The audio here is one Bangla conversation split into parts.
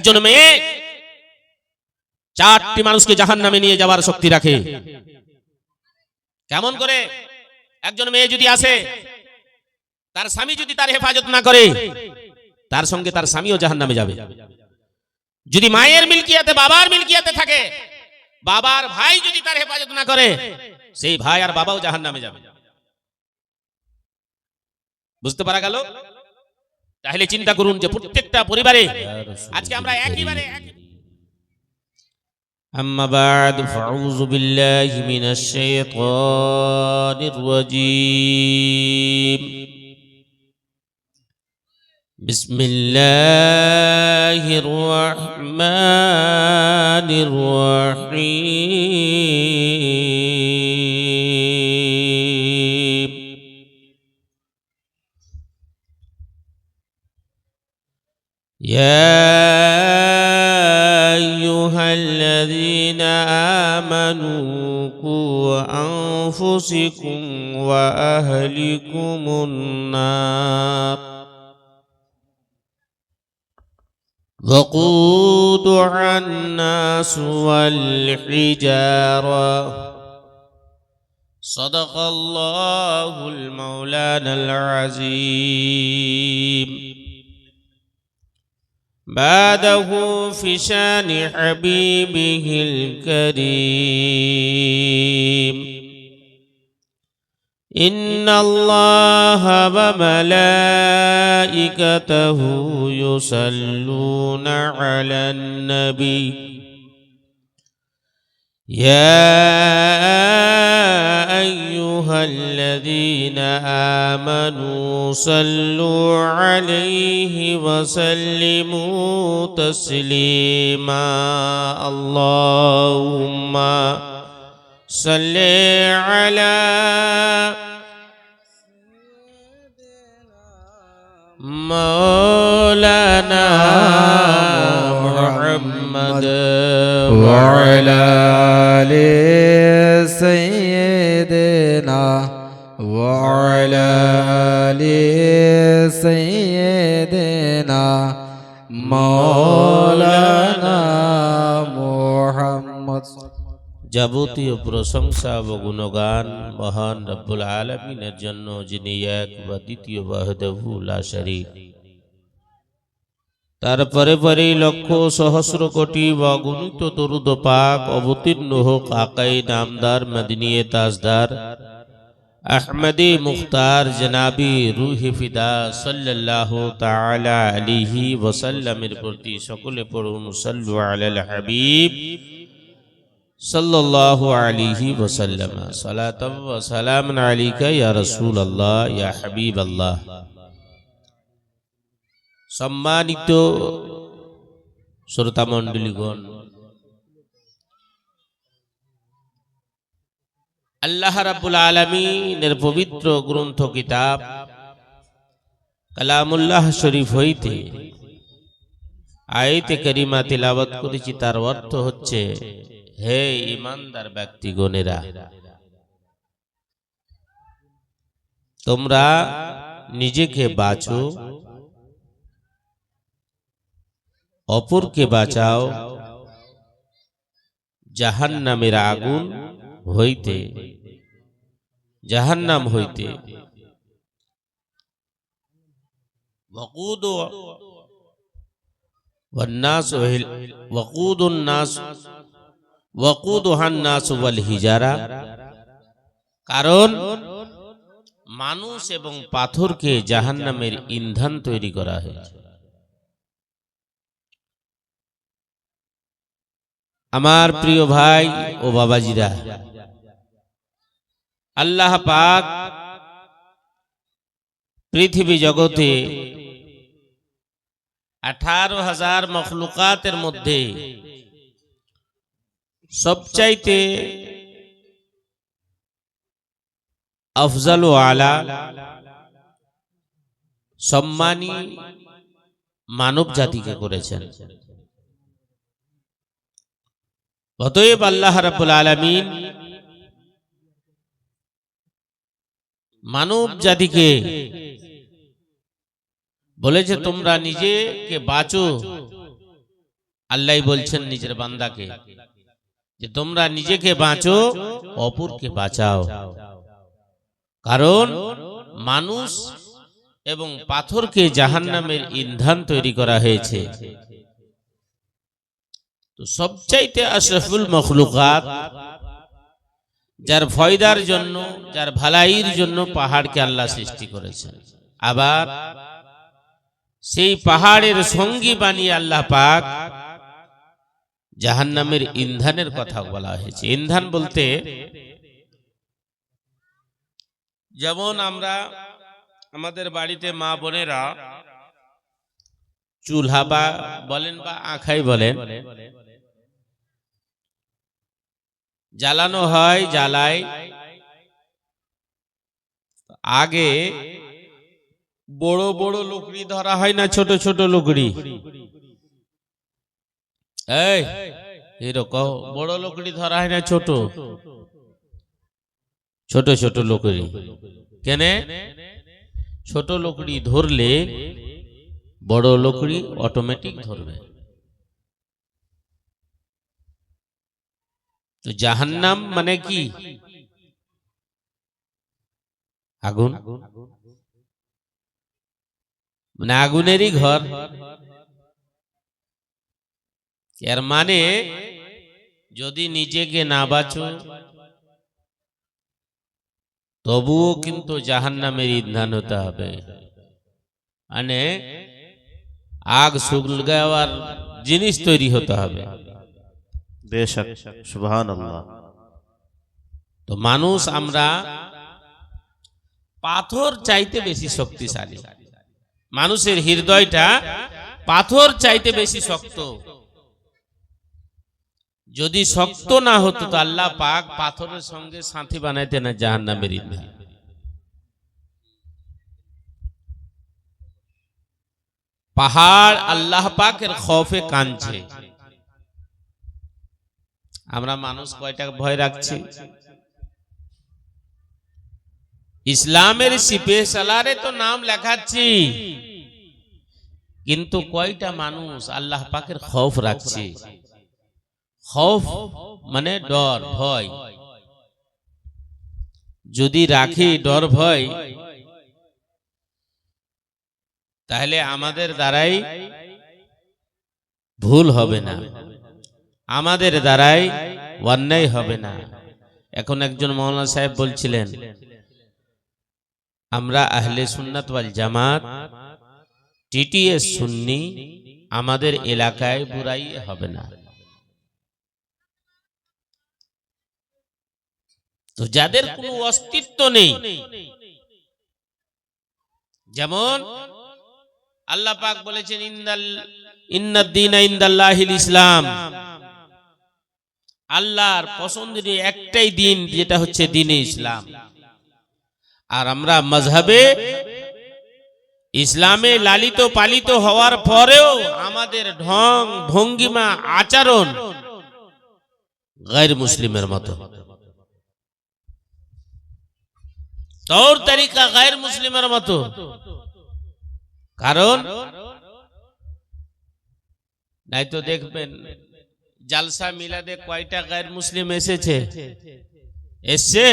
একজন মেয়ে চারটি মানুষকে জাহান্নামে নিয়ে যাওয়ার শক্তি রাখে। কেমন করে? একজন মেয়ে যদি আসে, তার স্বামী যদি তার হেফাজত না করে, তার সঙ্গে তার স্বামীও জাহান্নামে যাবে। যদি মায়ের মিলকিয়াতে, বাবার মিলকিয়াতে থাকে, বাবার ভাই যদি তার হেফাজত না করে, সেই ভাই আর বাবাও জাহান্নামে যাবে। বুঝতে পারা গেল? তাহলে চিন্তা করুন যে প্রত্যেকটা পরিবারে আজকে আমরা একইবারে أما بعد فأعوذ بالله من الشيطان الرجيم بسم الله الرحمن الرحيم يا أيها الذين آمنوا قوا أنفسكم وأهلكم النار وقودها الناس والحجارة صدق الله المولانا العظيم. بعده في شان حبيبه الكريم إن الله وملائكته يصلون على النبي يا أيها الذين آمنوا صلوا عليه وسلموا تسليما اللهم صل على مولانا محمد وعلى آل سيدنا وعلى آل سيدنا مولانا محمد. যাবতীয় প্রশংসা ও গুণগান মহান রব্বুল আলামিনের জন্য, যিনি এক বা দ্বিতীয় ওয়াহদাহু লা শারীক। তারপরে পরে লক্ষ সহস্র কোটি বা অগণিত দরুদ পাক অবতীর্ণ হোক আকাই নামদার মদিনিয়ে তাজদার আহমদে মুখতার জনাবি রূহে ফিদা সাল্লাল্লাহু তাআলা আলাইহি ওয়াসাল্লামের প্রতি। সকলে পড়ুন সাল্লু আলাল হাবিব সাল্লাল্লাহু আলাইহি ওয়াসাল্লাম। সালাতাম ওয়া সালামান আলাইকা ইয়া রাসূলুল্লাহ ইয়া হাবিবাল্লাহ। সম্মানিত শ্রোতা মণ্ডলীগণ, আল্লাহ রাব্বুল আলামিনের পবিত্র গ্রন্থ কিতাব কালামুল্লাহ শরীফ হইতে আয়াতে কারিমা তিলাওয়াত করেছি। তার অর্থ হচ্ছে, হে ঈমানদার ব্যক্তিগণেরা, তোমরা নিজেকে বাঁচো, অপরকে বাঁচাও জাহান্নামের আগুন হইতে, জাহান্নাম হইতে। ওয়াকুদুহান্নাস ওয়াল হিজারা, কারণ মানুষ এবং পাথরকে জাহান্নামের ইন্ধন তৈরি করা হয়েছে। আমার প্রিয় ভাই ও বাবাজিরা, আল্লাহ পাক পৃথিবী জগতে 18,000 মখলুকাতের মধ্যে সবচাইতে আফজাল ও আলা সম্মানী মানব জাতিকে করেছেন। অতএব আল্লাহ রাব্বুল আলামিন মানব জাতিকে বলেছে, তোমরা নিজেকে বাঁচো, আল্লাহ বলছেন নিজের বান্দাকে যে তোমরা নিজেকে বাঁচো, অপরকে বাঁচাও। কারণ মানুষ এবং পাথরকে জাহান্নামের ইন্ধন তৈরি করা হয়েছে। তো সবচাইতে আশরাফুল মখলুকাত, যার ফয়দার জন্য, যার ভালাইয়ের জন্য পাহাড়কে আল্লাহ সৃষ্টি করেছেন। আবার সেই পাহাড়ের সঙ্গী বানিয়ে আল্লাহ পাক জাহান্নামের ইন্ধনের কথা বলা হয়েছে। ইন্ধন বলতে যেমন আমরা আমাদের বাড়িতে মা বোনেরা চুলহা বা বলেন বা আখাই বলেন জ্বালানো হয়, জ্বালায়। আগে বড় বড় লকড়ি ধরা হয় না, ছোট ছোট লকড়ি? এই এরকম বড় লকড়ি ধরা হয় না, ছোট ছোট ছোট লকড়ি। কেন? ছোট লকড়ি ধরলে বড় লকড়ি অটোমেটিক ধরবে। তো জাহান্নাম মানে কি? আগুন, মানে আগুনেরই ঘর। এর মানে যদি নিজেকে না বাঁচো তবুও কিন্তু জাহান্নামের ইন্ধন হতে হবে। মানে আগ সুলগাওয়ার জিনিস তৈরি হতে হবে। বেশক, সুবহানাল্লাহ। তো মানুষ আমরা পাথর চাইতে বেশি শক্তিশালী। মানুষের হৃদয়টা পাথর চাইতে বেশি শক্ত। যদি শক্ত না হতো তো আল্লাহ পাক পাথরের সঙ্গে সাথী বানাইতে না জাহান্নামের ইন্ধন। পাহাড় আল্লাহ পাকের খৌফে কাঁদছে। আমরা মানুষ কয়টা ভয় রাখছি? ইসলামের সিপে সালারে তো নাম লেখাচ্ছি, কিন্তু কয়টা মানুষ আল্লাহ পাকের খৌফ রাখছে? খৌফ মানে ডর, ভয়। যদি রাখি ডর ভয়, তাহলে আমাদের দ্বারাই ভুল হবে না, আমাদের দ্বারাই অন্যায় হবে না। এখন একজন মাওলানা সাহেব বলছিলেন, আমরা আহলে সুন্নাত ওয়াল জামাত টিটিএস সুন্নি, আমাদের এলাকায় বুরাই হবে না। তো যাদের কোনো অস্তিত্ব নেই, যেমন আল্লাহ পাক বলেছেন ইন্নাদ দীনা ইনদাল্লাহিল ইসলাম, আল্লাহর পছন্দের একটাই দিন, যেটা হচ্ছে দ্বীনে ইসলাম। আর আমরা মাযহাবে ইসলামে লালিত পালিত হওয়ার পরেও আমাদের ঢং ভঙ্গিমা আচরণ গায়র মুসলিমের মতো, তৌর তরিকা গায়র মুসলিমের মতো। কারণ নাই তো দেখবেন জালসা মিলাদে কয়টা গায়র মুসলিম এসেছে? এসছে?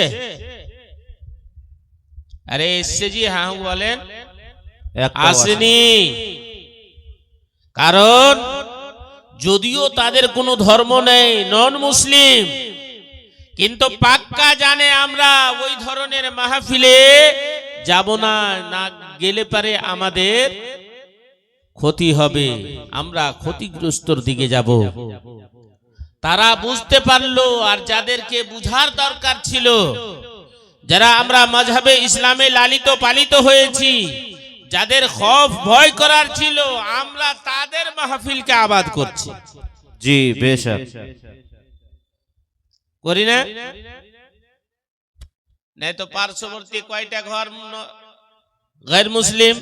আরে এসছে জি, হ্যাঁ বলেন। আসেনি। কারণ যদিও তাদের কোনো ধর্ম নেই, নন মুসলিম, কিন্তু পাক্কা জানে আমরা ওই ধরনের মাহফিলে যাব না, না গেলে পারে আমাদের ক্ষতি হবে, আমরা ক্ষতিগ্রস্তর দিকে যাব। তারা বুঝতে পারলো। আর যাদেরকে বুঝার দরকার ছিল, যারা আমরা মাযহাবে ইসলামে লালিত পালিত হয়েছি, যাদের খৌফ ভয় করার ছিল, আমরা তাদের মাহফিলকে আবাদ করছি। জি বেশক, করি না? নাই তো পার্শ্ববর্তী কয়টা ঘর গায়র মুসলিম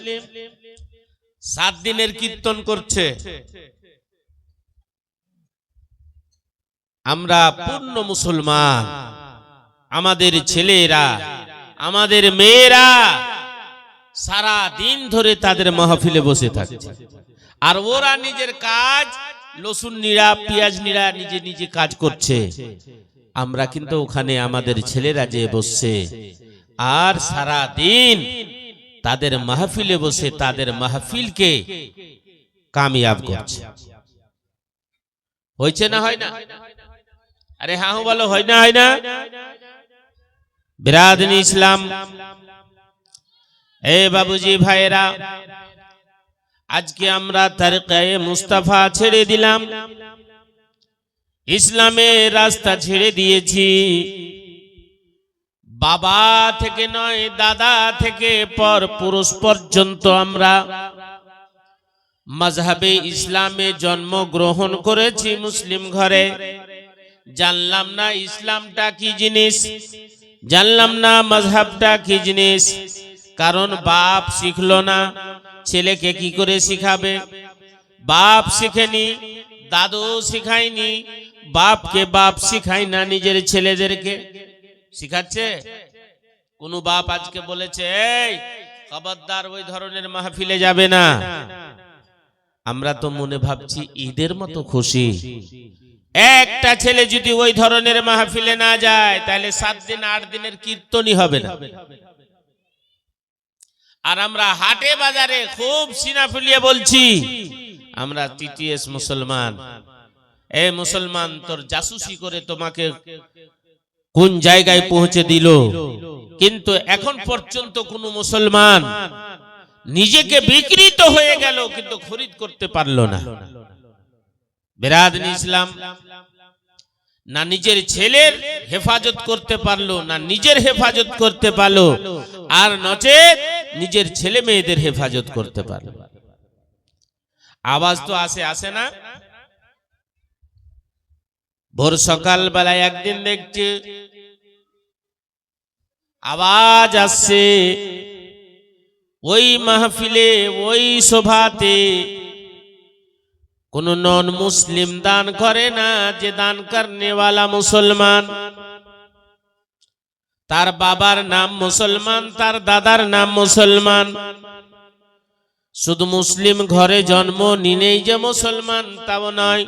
7 দিনের কীর্তন করছে। আমরা পূর্ণ মুসলমান, আমাদের ছেলেরা, আমাদের মেয়েরা সারা দিন ধরে তাদের মাহফিলে বসে থাকছে। আর ওরা নিজের কাজ লসুন নিড়া পেঁয়াজ নিড়া নিজে নিজে কাজ করছে, আমরা কিন্তু ওখানে আমাদের ছেলেরা যে বসছে আর সারা দিন তাদের মাহফিলে বসে তাদের মাহফিলকে কামিয়াব করছে। হয়েছে না হয় না? আরে হ্যাঁ বলো, হয় না হয় না? বিরাদনী ইসলাম, এ বাবুজি ভাইরা, আজকে আমরা তরিকায়ে মুস্তাফা ছেড়ে দিলাম, ইসলামের রাস্তা ছেড়ে দিয়েছি। বাবা থেকে নয়, দাদা থেকে পর পুরুষ পর্যন্ত আমরা মাযহাবে ইসলামে জন্মগ্রহণ করেছি মুসলিম ঘরে। জানলাম না ইসলামটা কি জিনিস, জানলাম না মাযহাবটা কি জিনিস। কারণ বাপ শিখলো না, ছেলেকে কি করে শিখাবে? বাপ শিখেনি, দাদু শিখায়নি, বাপকে বাপ শিখায় না নিজের ছেলেদেরকে। শিখাচ্ছে কোন বাপ আজকে বলেছে এই খবরদার ওই ধরনের মাহফিলে যাবে না? আমরা তো মনে ভাবছি ঈদের মতো খুশি। একটা ছেলে যদি ওই ধরনের মাহফিলে না যায় তাহলে 7 দিন 8 দিনের কীর্তনই হবে না। আর আমরা হাটে বাজারে খুব সিনা ফুলিয়ে বলছি আমরা টিটিএস মুসলমান। এ মুসলমান, তোর জাসুসি করে তোমাকে কোন জায়গায় পৌঁছে দিল, কিন্তু এখন পর্যন্ত কোন মুসলমান নিজেকে বিকৃত হয়ে গেল কিন্তু খরিদ করতে পারলো না। বিরাদনী ইসলাম, না নিজের ছেলের হেফাজত করতে পারলো, না নিজের হেফাজত করতে পারলো, আর নচেত নিজের ছেলে মেয়েদের হেফাজত করতে পারলো। আওয়াজ তো আসে না? ভোর সকাল বেলায় একদিন দেখছি আওয়াজ আসছে, ওই মাহফিলে ওই সভাতে কোন নন মুসলিম দান করে না, যে দান করনেওয়ালা মুসলমান, তার বাবার নাম মুসলমান, তার দাদার নাম মুসলমান। শুধু মুসলিম ঘরে জন্ম নিলেই যে মুসলমান তাও নয়,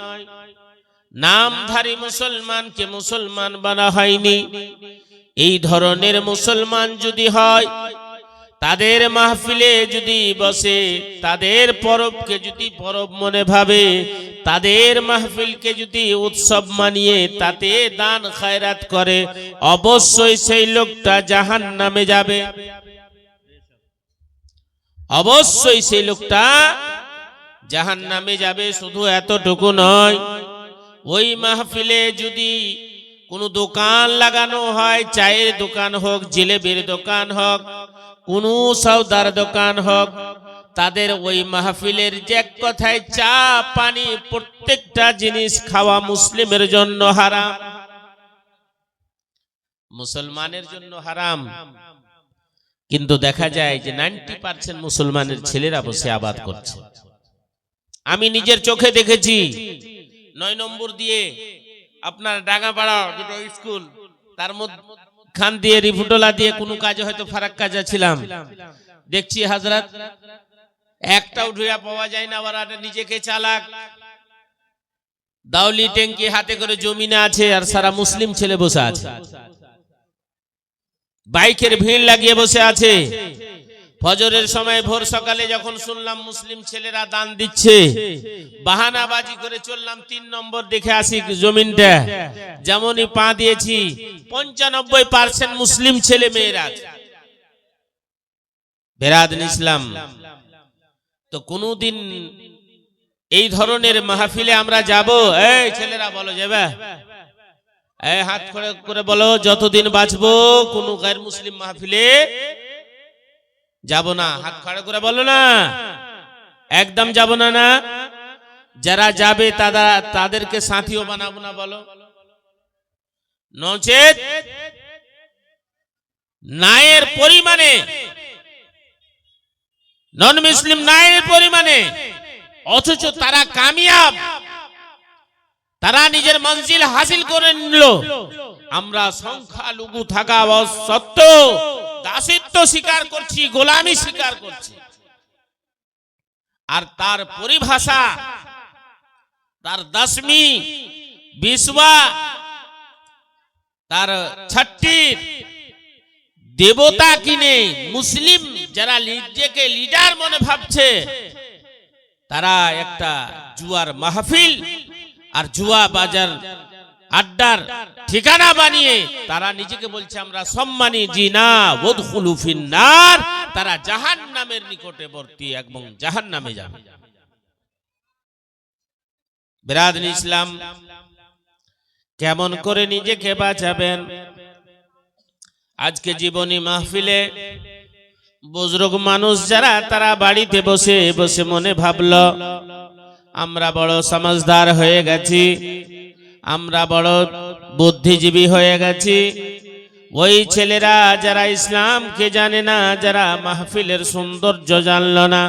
নামধারী মুসলমানকে মুসলমান বানা হয়নি। এই ধরনের মুসলমান যদি হয়, তাদের মাহফিলে যদি বসে, তাদের পরবকে যদি পরব মনে ভাবে, তাদের মাহফিলকে যদি উৎসব মানিয়ে তাতে দান খায়রাত করে, অবশ্যই সেই লোকটা জাহান্নামে যাবে। অবশ্যই সেই লোকটা জাহান্নামে যাবে। শুধু এতটুকু নয়, ওই মাহফিলে যদি কোনো দোকান লাগানো হয়, চায়ের দোকান হোক, জিলেবির দোকান হোক, কোন সওদার দোকান হোক, তাদের ওই মাহফিলের যে এক কথায় চা পানি প্রত্যেকটা জিনিস খাওয়া মুসলিমের জন্য হারাম, মুসলমানের জন্য হারাম। কিন্তু দেখা যায় যে 90% মুসলমানের ছেলেরা বসে আবাদ করছে। আমি নিজের চোখে দেখেছি 9 নম্বর দিয়ে আপনার ডাঙ্গাপাড়া যেটা স্কুল, তার মধ্যে খান দিয়ে রিফুটোলা দিয়ে কোনো কাজে হয়তো ফারাক কাজে ছিলাম, দেখছি হাজরাত একটাও ঢুয়া পাওয়া যায় না। আবার নিজেকে চালাক, দাউলি ট্যাঙ্কি হাতে করে জমিনে আছে আর সারা মুসলিম ছেলে বসে আছে, বাইকের ভিড় লাগিয়ে বসে আছে। ফজরের সময় ভোর সকালে যখন শুনলাম মুসলিম ছেলেরা দান দিচ্ছে, বাহানাবাজি করে চললাম 3 নম্বর দেখে আসি জমিনটা। যেমনই পা দিয়েছি 95% মুসলিম ছেলে মেয়েরা। বিরাদনী ইসলাম, তো কোনদিন এই ধরনের মাহফিলে আমরা যাব? এই ছেলেরা বলো যাবে? এই হাত করে বলো, যতদিন বাঁচবো কোন গায়র মুসলিম মাহফিলে যাব না। হাত খড়া করে বলো না, একদম যাব না। না, যারা যাবে তাদেরকে সাথীও বানাবো না বলো, নচেত নায়ের পরিমাণে, নন মুসলিম নায়ের পরিমাণে, অথচ তারা কামিয়াব, তারা নিজের মঞ্জিল হাসিল করে নিল। আমরা সংখ্যালঘু থাকা সত্ত্বেও দাসত্ব স্বীকার করছি, গোলামি স্বীকার করছি। আর তার পরিভাষা তার 10वीं 20वां তার 6টির দেবতা কিনে মুসলিম যারা নিজেকে লিডার মনে ভাবছে তারা একটা জুয়ার মাহফিল আর জুয়া বাজার আড্ডার ঠিকানা বানিয়ে তারা নিজেকে বলছে আমরা সম্মানী জিনা ওয়াদখুলু ফিন্নার, তারা জাহান্নামের নিকটবর্তী এবং জাহান্নামে যাবে। বিরাদর ইসলাম, কেমন করে নিজেকে বাঁচাবেন? আজকে জীবনী মাহফিলে বুজুর্গ মানুষ যারা তারা বাড়িতে বসে বসে মনে ভাবলো আমরা বড় সমাজদার হয়ে গেছি, আমরা বড় বুদ্ধিজীবী হয়ে গেছি। ওই ছেলেরা যারা ইসলামকে জানে না, যারা মাহফিলের সৌন্দর্য জানলো না,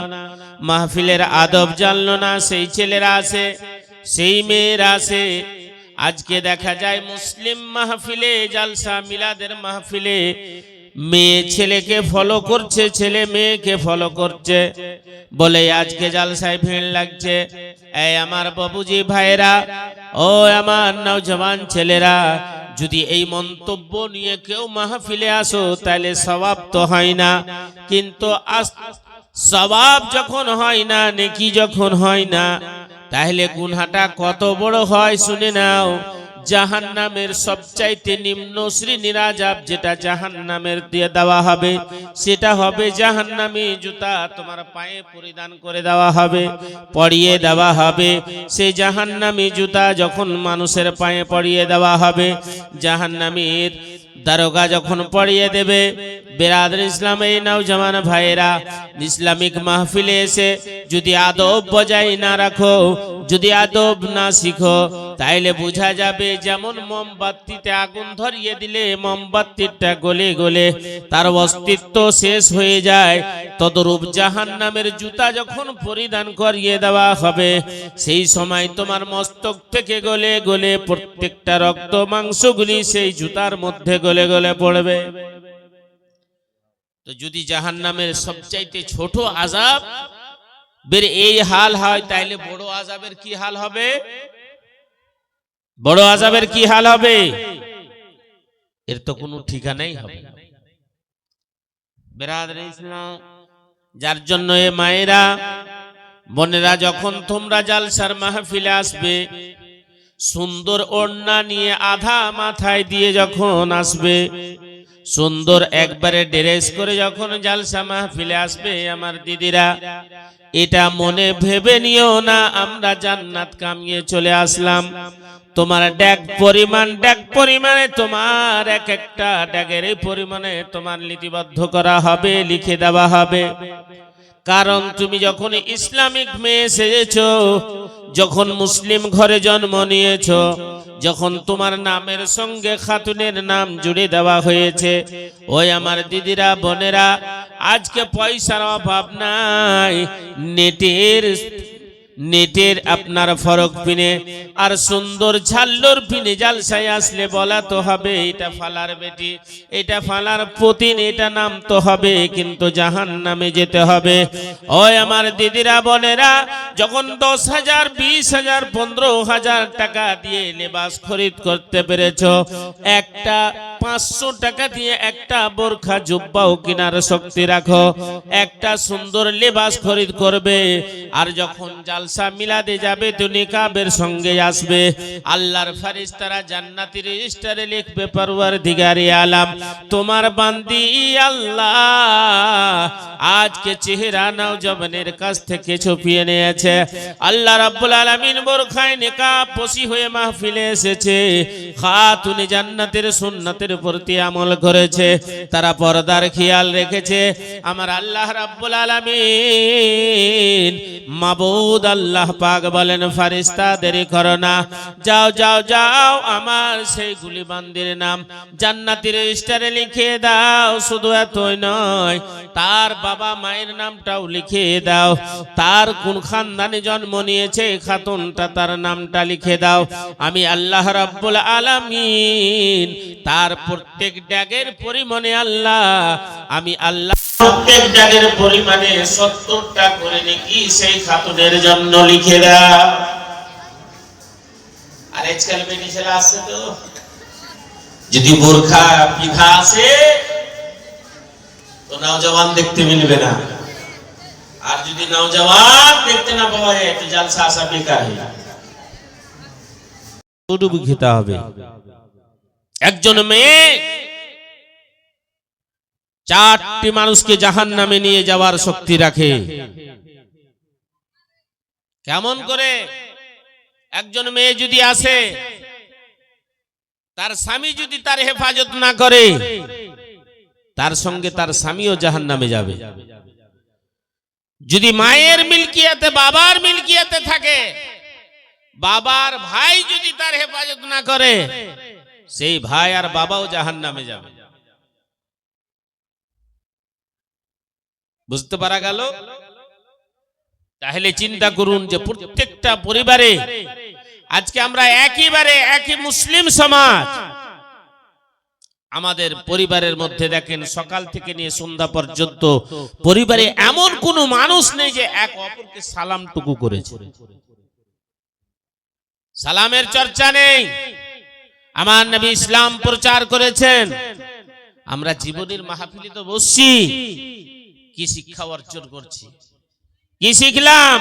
মাহফিলের আদব জানলো না, সেই ছেলেরা আছে, সেই মেয়েরা আছে। আজকে দেখা যায় মুসলিম মাহফিলে, জালসা মিলাদের মাহফিলে মেয়ে ছেলেকে ফলো করছে, ছেলে মেয়েকে ফলো করছে, বলে আজকে জালসায় ভিড় লাগছে। এই আমার বাবুজি ভাইরা, ও আমার নওজওয়ান ছেলেরা, যদি এই মন্তব্য নিয়ে কেউ মাহফিলে আসো তাহলে সওয়াব তো হয় না, কিন্তু সওয়াব যখন হয় না, নেকি যখন হয় না, তাহলে গুনাহটা কত বড় হয় শুনে নাও। জাহান্নামের সবচাইতে নিম্ন শ্রেণীর আযাব যেটা জাহান্নামের দিয়ে দেওয়া হবে, সেটা হবে জাহান্নামী জুতা তোমার পায়ে পরিধান করে দেওয়া হবে, পরিয়ে দেওয়া হবে। সেই জাহান্নামী জুতা যখন মানুষের পায়ে পরিয়ে দেওয়া হবে, জাহান্নামীর দারোগা যখন পরিয়ে দেবে, বিরাদর ইসলাম এই নওজওয়ান ভাইয়েরা, ইসলামিক মাহফিলে এসে যদি আদব বজায় না রাখো, যদি আদব না শিখো, তাইলে বোঝা যাবে যেমন মোমবাতিতে আগুন ধরিয়ে দিলে মোমবাতিটা গলে গলে তার অস্তিত্ব শেষ হয়ে যায়, তদরূপ জাহান্নামের জুতা যখন পরিধান করিয়ে দেওয়া হবে, সেই সময় তোমার মস্তক থেকে গলে গলে প্রত্যেকটা রক্ত মাংসগুলি সেই জুতার মধ্যে গলে গলে পড়বে। তো যদি জাহান্নামের সবচাইতে ছোট আযাব বের এই হাল হয়, তাইলে বড় আযাবের কি হাল হবে? বড় আযাবের কি হাল হবে? এর তো কোনো ঠিকানাই হবে না। বিরাদর ইসলাম, যার জন্য এ মায়েরা বোনেরা, যখন তোমরা জালসার মাহফিলে আসবে, সুন্দর ওড়না নিয়ে আধা মাথায় দিয়ে যখন আসবে, সুন্দর একবারে ড্রেস করে যখন জালসা মাহফিলে আসবে, আমার দিদিরা, এটা মনে ভেবে নিও না আমরা জান্নাত কামিয়ে চলে আসলাম। তোমার ড্যাগ পরিমাণে তোমার এক একটা ড্যাগের পরিমাণে তোমার লিপিবদ্ধ করা হবে, লিখে দেওয়া হবে। কারণ তুমি যখন ইসলামিক মেয়ে সেজেছো, যখন মুসলিম ঘরে জন্ম নিয়েছো, যখন তোমার নামের সঙ্গে খাতুনের নাম জুড়ে দেওয়া হয়েছে, ওই আমার দিদিরা বোনেরা, আজকে পয়সার অভাব নাই, নেটের আপনার ফরক পিনে আর সুন্দর ঝাল্লোর পিনে জালসায় আসলে বলা তো হবে এটা ফালার বেটি, এটা ফালার পতিন, এটা নাম তো হবে, কিন্তু জাহান্নামে যেতে হবে। ওই আমার দিদিরা বোনেরা, যখন 10,000 20,000 15,000 টাকা দিয়ে লেবাস খরিদ করতে পেরেছো, একটা 500 টাকা দিয়ে একটা বোরখা জুব্বাও কেনার শক্তি রাখো, একটা সুন্দর লেবাস খরিদ করবে। আর যখন জালসা মিলাদে যাবে তো নিকাবের সঙ্গে আসবে, আল্লাহর ফেরেশতারা জান্নাতি রেজিস্টারে লিখবে, পরওয়ারদিগারে আলাম তোমার বান্দি আল্লাহ আজকে চেহারা নওজওয়ানের কাছ থেকে ছুপিয়ে নিয়েছে। আল্লাহ রাব্বুল আলামিন বোরখায় নিকাব পশি হয়ে মাহফিলে এসেছে, খাতুনে জান্নাতের সুন্নতের প্রতি আমল করেছে, তারা পর্দার খেয়াল রেখেছে। আমার আল্লাহ রাব্বুল আলামিন মাবুদ আল্লাহ পাক বলেন, ফেরেশতা দেরি করো না, যাও যাও যাও, আমার সেই গুলিবান্দির নাম জান্নাতি রেজিস্টারে লিখে দাও। শুধু এতই নয়, তার বাবা মায়ের নামটাও লিখে দাও, তার কোন খানদানে জন্ম নিয়েছে খাতুনটা তার নামটা লিখে দাও। আমি আল্লাহ রাব্বুল আলামিন তার প্রত্যেক ড্যাগের পরিমাণে আমি আল্লাহ প্রত্যেক ড্যাগের পরিমাণে 70টা করে নাকি সেই খাতুনের জন্য লিখে দাও। আর আজকাল বেটি ছেলে আসছে তো যদি বোরখা পিঠা আছে তো নওজওয়ান দেখতে মিলবে না, আর যদি নওজওয়ান দেখতে না পাওয়া যায় তো জালসা আসা বেকার হয়ে যাবে। ডুবি খেতে হবে। একজন মেয়ে 4টি মানুষকে জাহান্নামে নিয়ে যাওয়ার শক্তি রাখে। কেমন করে? একজন মেয়ে যদি আসে, তার স্বামী যদি তার হেফাজত না করে, তার সঙ্গে তার স্বামীও জাহান্নামে যাবে। যদি মায়ের মিলকিয়াতে, বাবার মিলকিয়াতে থাকে, বাবার ভাই যদি তার হেফাজত না করে, সেই ভাই আর বাবাও জাহান্নামে যাবে। বুঝতে পারা গেল? তাহলে চিন্তা করুন যে প্রত্যেকটা পরিবারে আজকে আমরা একই মুসলিম সমাজ, আমাদের পরিবারের মধ্যে দেখেন সকাল থেকে নিয়ে সন্ধ্যা পর্যন্ত পরিবারে এমন কোন মানুষ নেই যে এক অপরকে সালামটুকু করেছে। সালামের চর্চা নেই। আমার নবী ইসলাম প্রচার করেছেন। আমরা জীবনের মাহফিলে তো বসছি, কি শিক্ষা অর্জন করছি? কি শিখলাম?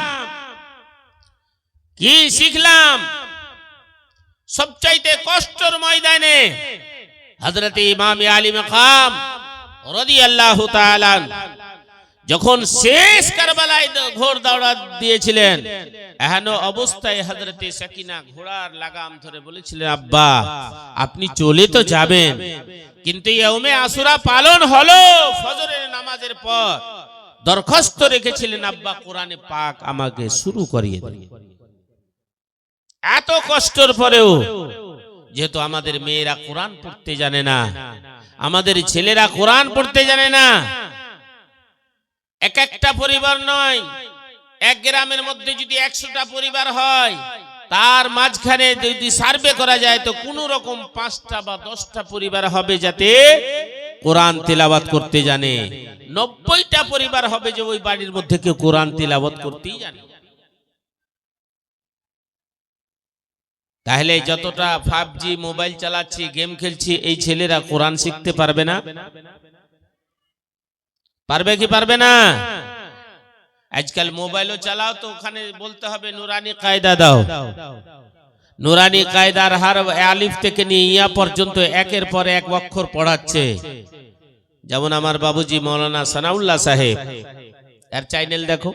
কি শিখলাম? সবচাইতে কষ্টের ময়দানে হযরত ইমাম আলী মাকাম রাদিয়াল্লাহু তাআলা যখন শেষ কারবালায় ঘোড় দৌড়া দিয়েছিলেন, এহেন অবস্থায় হযরত সাকিনা ঘোড়ার লাগাম ধরে বলেছিলেন, আব্বা আপনি চলে তো যাবেন, কিন্তু ইয়াউমে আশুরা পালন হলো ফজরের নামাজের পর, দরখাস্ত রেখেছিলেন আব্বা কোরআনে পাক আমাকে শুরু করিয়ে দিন। এত কষ্টের পরেও যেহেতু আমাদের মেয়েরা কোরআন পড়তে জানে না, আমাদের ছেলেরা কোরআন পড়তে জানে না, একটা পরিবার নয়, এক গ্রামের মধ্যে যদি 100টা পরিবার হয়, তার মাঝখানে যদি সার্ভে করা যায় তো কোন রকম 5টা বা 10টা পরিবার হবে যাতে কোরআন তিলাওয়াত করতে জানে। 90টা পরিবার হবে যে ওই বাড়ির মধ্যে কেউ কোরআন তিলাওয়াত করতেই জানে। তাহলে যতটা 5G মোবাইল চালাচ্ছি, গেম খেলছি, এই ছেলেরা কোরআন শিখতে পারবে না? পারবে কি পারবে না? আজকাল মোবাইলও চালাও তো ওখানে বলতে হবে নুরানি কায়দা দাও। নুরানি কায়দার হার আলিফ থেকে নিয়ে ইয়া পর্যন্ত একের পর এক অক্ষর পড়াচ্ছে। যেমন আমার বাবুজি মৌলানা সানাউল্লাহ সাহেব, এর চ্যানেল দেখো,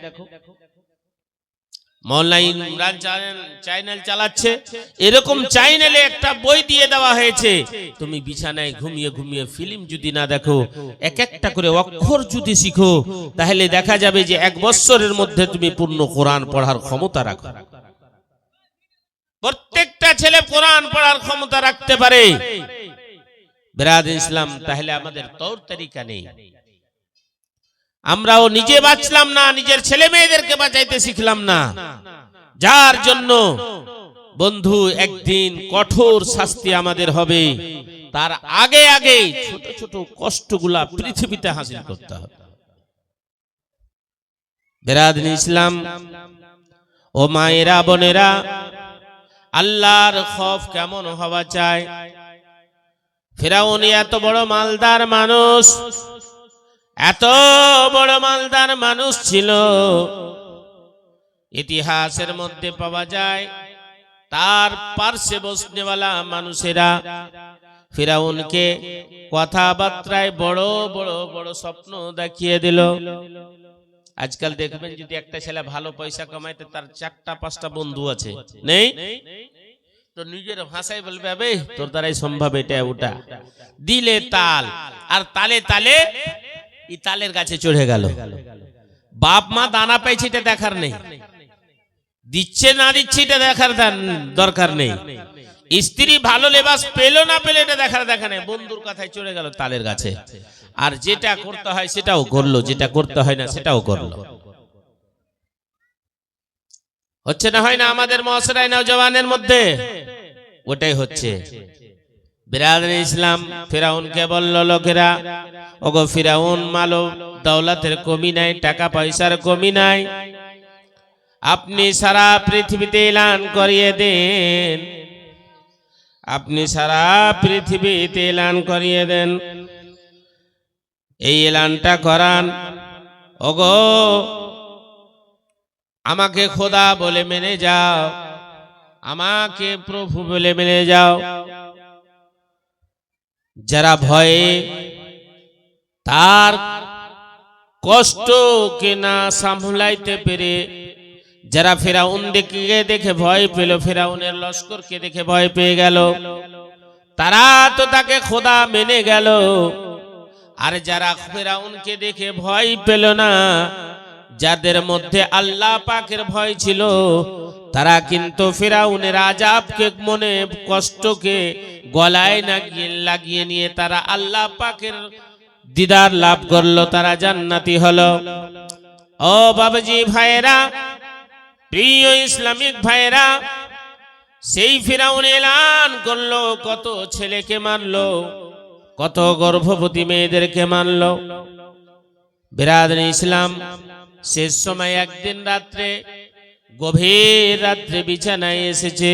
মৌলানা ইমরান চ্যানেল চালাচ্ছে। এরকম চ্যানেলে একটা বই দিয়ে দেওয়া হয়েছে, তুমি বিছানায় ঘুমিয়ে ঘুমিয়ে ফিল্ম যদি না দেখো, একটা করে অক্ষর যদি শিখো, তাহলে দেখা যাবে যে 1 বছরের মধ্যে তুমি পূর্ণ কোরআন পড়ার ক্ষমতা রাখো। প্রত্যেকটা ছেলে কোরআন পড়ার ক্ষমতা রাখতে পারে। বিরাদর ইসলাম, তাহলে আমাদের তৌর তরিকা নেই। আমরাও নিজে বাঁচলাম না, নিজের ছেলে মেয়েদেরকে বাঁচাইতে শিখলাম না, যার জন্য বন্ধু একদিন কঠোর শাস্তি আমাদের হবে। তার আগে আগে ছোট ছোট কষ্টগুলা পৃথিবীতে হাসিল করতে হবে। বিরাদর ইসলাম ও মায়েরা বোনেরা, আল্লাহর খৌফ কেমন হওয়া চাই? ফিরাউন এত বড় মালদার মানুষ, এত বড় মালদার মানুষ ছিল, ইতিহাসের মধ্যে পাওয়া যায় তার পার্শ্বে বসনেওয়ালা মানুষেরা ফিরাউনকে কথাবার্তায় বড় বড় বড় স্বপ্ন দেখিয়ে দিল। আজকাল দেখবেন যদি একটা ছেলে ভালো পয়সা কামাইতে, তার 4টা 5টা বন্ধু আছে, নেই তো নিজের ভাষায় বলবে, আবে তোর দ্বারাই সম্ভব, এটা ওটা দিলে তাল, আর তালে তালে এই তালের গাছে চড়ে গেল। বাপ মা দানা পাইছে এটা দেখার নেই, দিচ্ছে না দিচ্ছে এটা দেখার দরকার নেই, স্ত্রী ভালো লেবাস পেলো না পেলো এটা দেখার দেখা নেই, বন্ধুর কথায় চড়ে গেল তালের গাছে। আর যেটা করতে হয় সেটাও করলো, যেটা করতে হয় না সেটাও করলো। হচ্ছে না, হয় না আমাদের মশরায় নওজওয়ানের মধ্যে? ওটাই হচ্ছে। বিরাদর ইসলাম, ফিরাউনকে বলল লোকেরা, ওগো ফিরাউন, মালো দৌলতের কমি নাই, টাকা পয়সার কমি নাই, আপনি সারা পৃথিবীতে এলান করিয়ে দেন আপনি সারা পৃথিবীতে এলান করিয়ে দেন। এই এলানটা করান, ওগো আমাকে খোদা বলে মেনে যাও, আমাকে প্রভু বলে মেনে যাও। যারা ভয়ে তার কষ্টকে না সামলাইতে পেরে, যারা ফেরাউন দেখে ভয় পেল, ফেরাউনের লস্করকে দেখে ভয় পেয়ে গেল, তারা তো তাকে খোদা মেনে গেল। আর যারা ফেরাউনকে দেখে ভয় পেল না, যাদের মধ্যে আল্লাহ পাকের ভয় ছিল, তারা কিন্তু ফেরাউনের আযাবকে মনে কষ্টকে গলায় লাগিয়ে নিয়ে তারা আল্লাহ পাকের দিদার লাভ করলো, তারা জান্নাতি হলো। ও বাবাজি ভাইয়েরা, প্রিয় ইসলামিক ভাইয়েরা, সেই ফিরাউন এলান করলো, কত ছেলেকে মারলো, কত গর্ভবতী মেয়েদেরকে মারলো। বিরাদরে ইসলাম, শেষ সময় একদিন রাত্রে, গভীর রাত্রে বিছানায় এসেছে,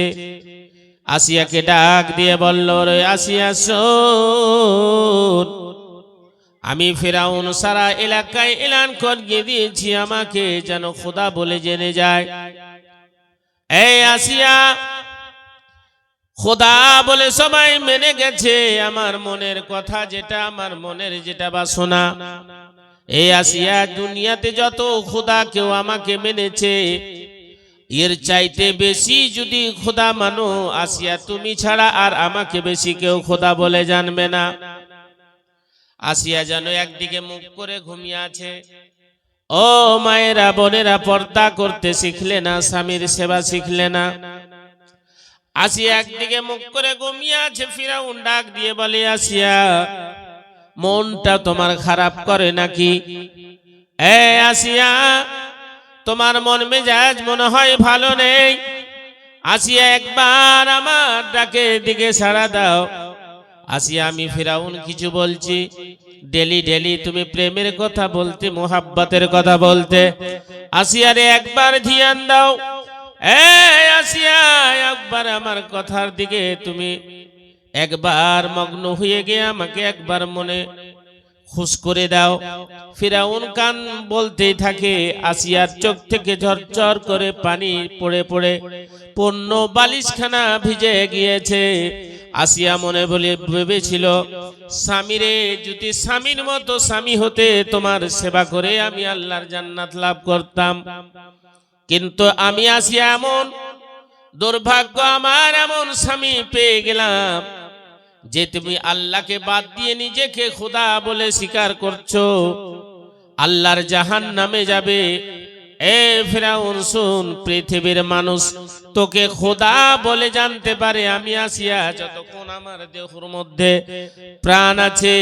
আসিয়াকে ডাক দিয়ে বলল, রে আসিয়া শোন, আমি ফিরাউন সারা এলাকায় এলান করিয়ে দিয়েছি, আমাকে যেন খোদা বলে জেনে যায়। এই আসিয়া, খোদা বলে সবাই মেনে গেছে, আমার মনের কথা যেটা, আমার মনের যেটা বাসনা। এই আসিয়া, দুনিয়াতে যত খোদা কেউ আমাকে মেনেছে, এর চাইতে বেশি যদি খোদা মানো, আসিয়া তুমি ছাড়া আর আমাকে বেশি কেউ খোদা বলে জানবে না। আসিয়া যেন একদিকে মুখ করে ঘুমিয়ে আছে। ও মায়েরা, বোনেরা, পর্দা করতে শিখলে না, স্বামীর সেবা শিখলে না। আসিয়া একদিকে মুখ করে ঘুমিয়ে আছে। ফিরাউন ডাক দিয়ে বলে, আসিয়া, মনটা তোমার খারাপ করে নাকি? এ আসিয়া, তোমার মন মেজাজ মনে হয় ভালো নেই। আসিয়া, একবার আমার ডাকে দিকে সাড়া দাও। আসিয়া, আমি ফিরাউন কিছু বলছি, ডেলি ডেলি তুমি প্রেমের কথা বলতে, মোহাব্বতের কথা বলতে। আসিয়া রে, একবার ধ্যান দাও। আসিয়া, একবার আমার কথার দিকে তুমি একবার মগ্ন হয়ে গিয়ে আমাকে একবার মনে খুশ করে দাও। ফিরাউন কান বলতেই থাকে। আসিয়ার চোখ থেকে ঝরঝর করে পানি পড়ে পড়ে পূর্ণ বালিশখানা ভিজে গিয়েছে। আসিয়া মনে বলে ভেবেছিল, স্বামীরে, যদি স্বামীর মতো স্বামী হতে, তোমার সেবা করে আমি আল্লাহর জান্নাত লাভ করতাম। কিন্তু আমি আসিয়া এমন দুর্ভাগ্য, আমার এমন স্বামী পেয়ে গেলাম যে তুমি আল্লাহকে বাদ দিয়ে নিজেকে খোদা বলে স্বীকার করছো, আল্লাহর জাহান্নামে যাবে। এ ফিরাউন শুন, পৃথিবীর মানুষ তোকে খোদা বলে জানতে পারে, আমি আসিয়া যতক্ষণ আমার দেহের মধ্যে প্রাণ আছে,